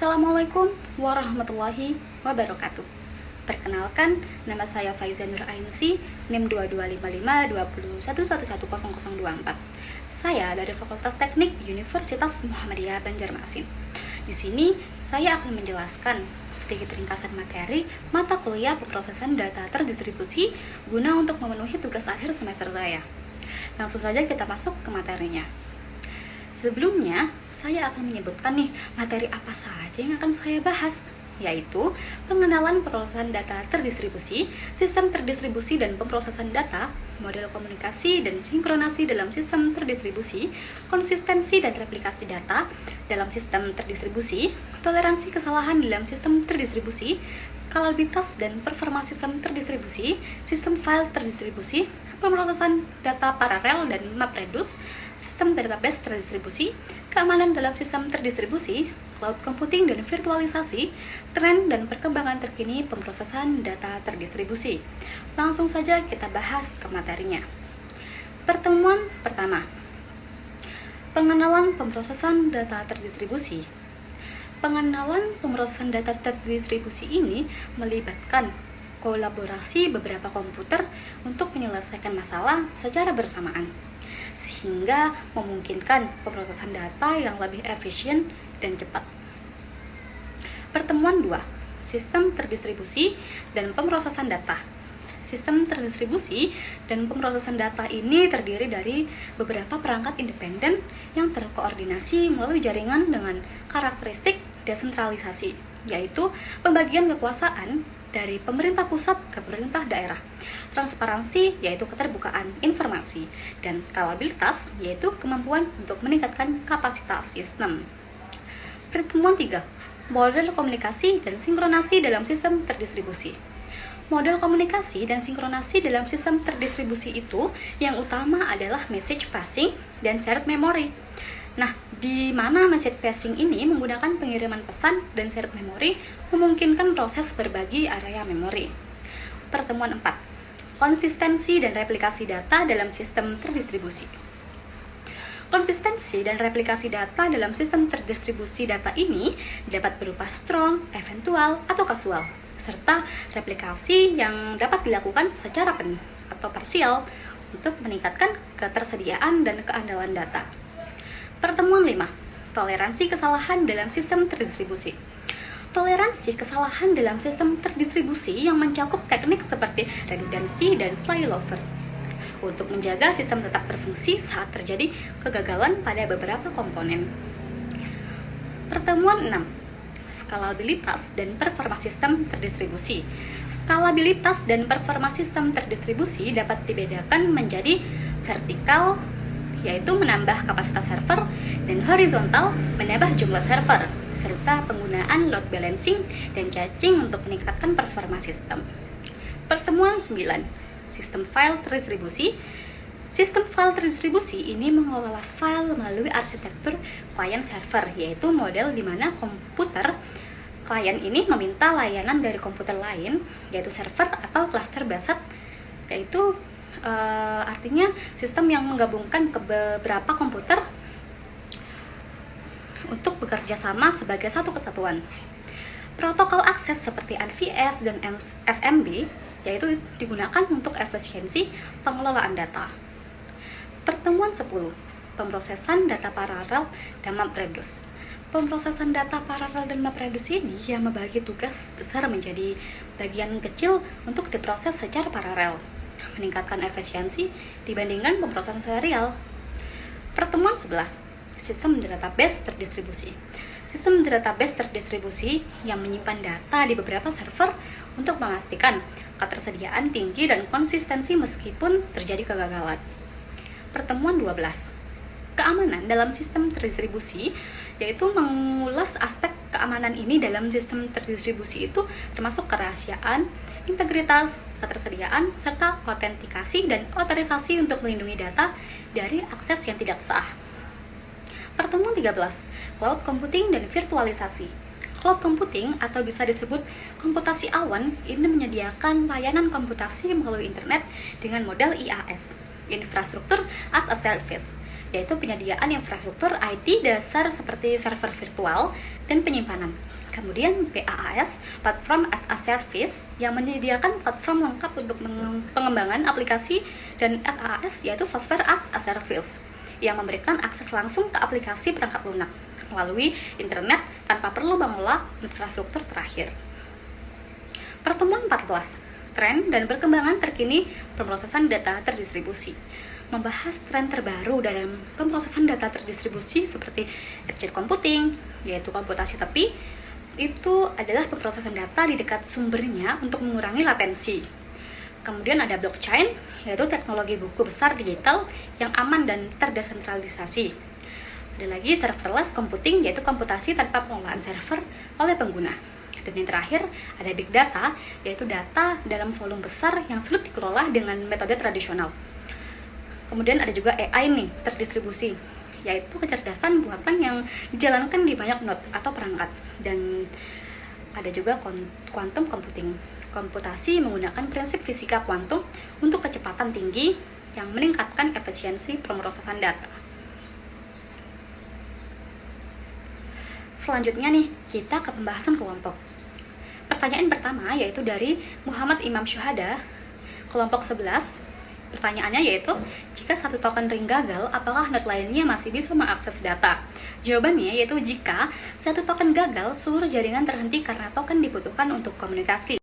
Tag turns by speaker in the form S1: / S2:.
S1: Assalamualaikum warahmatullahi wabarakatuh. Perkenalkan, nama saya Faiza Nur Ainsi, NIM 225520111024. Saya dari Fakultas Teknik Universitas Muhammadiyah Banjarmasin. Di sini saya akan menjelaskan sedikit ringkasan materi mata kuliah pemrosesan data terdistribusi guna untuk memenuhi tugas akhir semester saya. Langsung saja kita masuk ke materinya. Sebelumnya, saya akan menyebutkan materi apa saja yang akan saya bahas, yaitu pengenalan pemrosesan data terdistribusi, sistem terdistribusi dan pemrosesan data, model komunikasi dan sinkronasi dalam sistem terdistribusi, konsistensi dan replikasi data dalam sistem terdistribusi, toleransi kesalahan dalam sistem terdistribusi, skalabilitas dan performa sistem terdistribusi, sistem file terdistribusi, pemrosesan data paralel dan MapReduce, sistem database terdistribusi, keamanan dalam sistem terdistribusi, cloud computing dan virtualisasi, tren dan perkembangan terkini pemrosesan data terdistribusi. Langsung saja kita bahas ke materinya. Pertemuan pertama, pengenalan pemrosesan data terdistribusi. Pengenalan pemrosesan data terdistribusi ini melibatkan kolaborasi beberapa komputer untuk menyelesaikan masalah secara bersamaan, sehingga memungkinkan pemrosesan data yang lebih efisien dan cepat. Pertemuan 2, sistem terdistribusi dan pemrosesan data. Sistem terdistribusi dan pemrosesan data ini terdiri dari beberapa perangkat independen yang terkoordinasi melalui jaringan dengan karakteristik desentralisasi, yaitu pembagian kekuasaan dari pemerintah pusat ke pemerintah daerah, transparansi yaitu keterbukaan informasi, dan skalabilitas yaitu kemampuan untuk meningkatkan kapasitas sistem. Pertemuan 3, model komunikasi dan sinkronasi dalam sistem terdistribusi. Model komunikasi dan sinkronasi dalam sistem terdistribusi itu yang utama adalah message passing dan shared memory. Nah, di mana message passing ini menggunakan pengiriman pesan dan shared memory memungkinkan proses berbagi area memori. Pertemuan 4, konsistensi dan replikasi data dalam sistem terdistribusi. Konsistensi dan replikasi data dalam sistem terdistribusi data ini dapat berupa strong, eventual, atau kasual, serta replikasi yang dapat dilakukan secara penuh atau parsial untuk meningkatkan ketersediaan dan keandalan data. Pertemuan 5, toleransi kesalahan dalam sistem terdistribusi. Toleransi kesalahan dalam sistem terdistribusi yang mencakup teknik seperti redundancy dan failover untuk menjaga sistem tetap berfungsi saat terjadi kegagalan pada beberapa komponen. Pertemuan 6, skalabilitas dan performa sistem terdistribusi. Skalabilitas dan performa sistem terdistribusi dapat dibedakan menjadi vertikal, yaitu menambah kapasitas server, dan horizontal, menambah jumlah server, serta penggunaan load balancing dan caching untuk meningkatkan performa sistem. Pertemuan 9, sistem file terdistribusi. Sistem file terdistribusi ini mengelola file melalui arsitektur client server, yaitu model di mana komputer klien ini meminta layanan dari komputer lain, yaitu server atau cluster based, yaitu artinya sistem yang menggabungkan ke beberapa komputer untuk bekerja sama sebagai satu kesatuan. Protokol akses seperti NVS dan SMB yaitu digunakan untuk efisiensi pengelolaan data. Pertemuan 10, pemrosesan data paralel dan MapReduce. Pemrosesan data paralel dan MapReduce ini yang membagi tugas besar menjadi bagian kecil untuk diproses secara paralel, meningkatkan efisiensi dibandingkan pemrosesan serial. Pertemuan 11, sistem database terdistribusi. Sistem database terdistribusi yang menyimpan data di beberapa server untuk memastikan ketersediaan tinggi dan konsistensi meskipun terjadi kegagalan. Pertemuan 12, keamanan dalam sistem terdistribusi, yaitu mengulas aspek keamanan ini dalam sistem terdistribusi itu termasuk kerahasiaan, integritas, ketersediaan, serta autentikasi dan otorisasi untuk melindungi data dari akses yang tidak sah. Pertemuan 13, cloud computing dan virtualisasi. Cloud computing atau bisa disebut komputasi awan ini menyediakan layanan komputasi melalui internet dengan model IaaS, infrastruktur as a service, yaitu penyediaan infrastruktur IT dasar seperti server virtual dan penyimpanan. Kemudian PaaS, Platform as a Service, yang menyediakan platform lengkap untuk pengembangan aplikasi, dan SaaS yaitu Software as a Service, yang memberikan akses langsung ke aplikasi perangkat lunak melalui internet tanpa perlu mengelola infrastruktur terakhir. Pertemuan 14, tren dan perkembangan terkini pemrosesan data terdistribusi, membahas tren terbaru dalam pemrosesan data terdistribusi seperti edge computing, yaitu komputasi tepi. Itu adalah pemrosesan data di dekat sumbernya untuk mengurangi latensi. Kemudian ada blockchain, yaitu teknologi buku besar digital yang aman dan terdesentralisasi. Ada lagi serverless computing, yaitu komputasi tanpa pengelolaan server oleh pengguna. Dan yang terakhir ada big data, yaitu data dalam volume besar yang sulit dikelola dengan metode tradisional. Kemudian ada juga AI nih, terdistribusi, yaitu kecerdasan buatan yang dijalankan di banyak node atau perangkat. Dan ada juga quantum computing, komputasi menggunakan prinsip fisika kuantum untuk kecepatan tinggi yang meningkatkan efisiensi pemrosesan data. Selanjutnya nih, kita ke pembahasan kelompok. Pertanyaan pertama yaitu dari Muhammad Imam Syuhada, kelompok 11. Pertanyaannya yaitu, jika satu token ring gagal, apakah node lainnya masih bisa mengakses data? Jawabannya yaitu jika satu token gagal, seluruh jaringan terhenti karena token dibutuhkan untuk komunikasi.